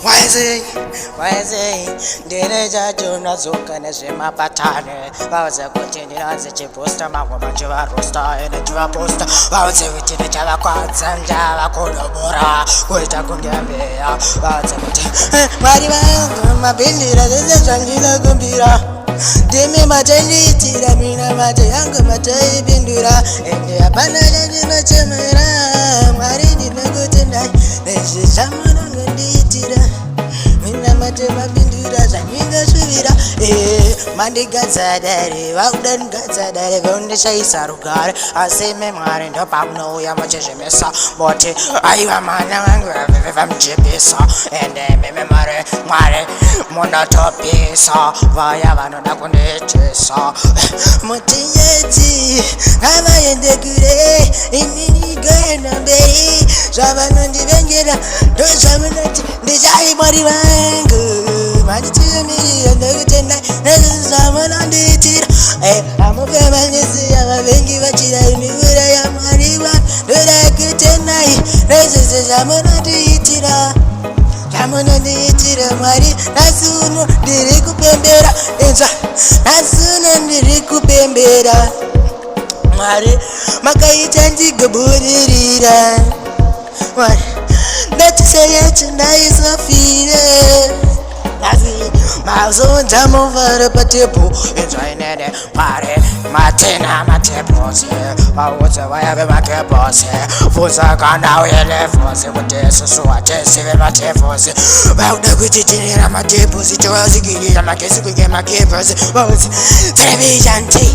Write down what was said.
Why is it? Dereja Juna Zukana Zima Patane. I was a continuing as a poster, my woman Java Rosta and a Java poster. I was a witty Java Quats and Java Kodabora. Wait, I couldn't get me. I was a witty. Mariva, my Billy, the Jangila Gumbira. Demi Majali, Tiramina, Majanga, Majay Bindura, and the Abanana in a Chamera. Marin in a good night. There's a shaman on the Tira. Minamate Bindura, Zangiga Suvira, Mandiga Zadari, Waudan Gazadari, Vundisha Sarugar, I say Memar in the Pabno Yamachemesa, Bote, Ayamana, Vam Jepesa, and Memare, Mare, Monatopesa, Vayavana Conetesa, Motieti, Hama and the Gure, in the Bay, Javanan Divengera, Dosamanati, the Jai Body. And the good night, someone on the tir. I'm a family, I'm a vengy, but I knew I am Marivan. Do that good night, this is a man on the tira. Jamon on the tira, Mari, as soon as the Ricupembera, as soon as the Ricupembera. Mari, Makai Tanti Gaburi. Let's say it nice of feeling. Miles on time over the potato, enjoying it, party, Martina, Matepos, I was a way of my capos, Fusaka now he left was a potato, so I just see my tepos. Well, the good teaching my tepos, it was a giddy, and I guess we get my capers, was television tea.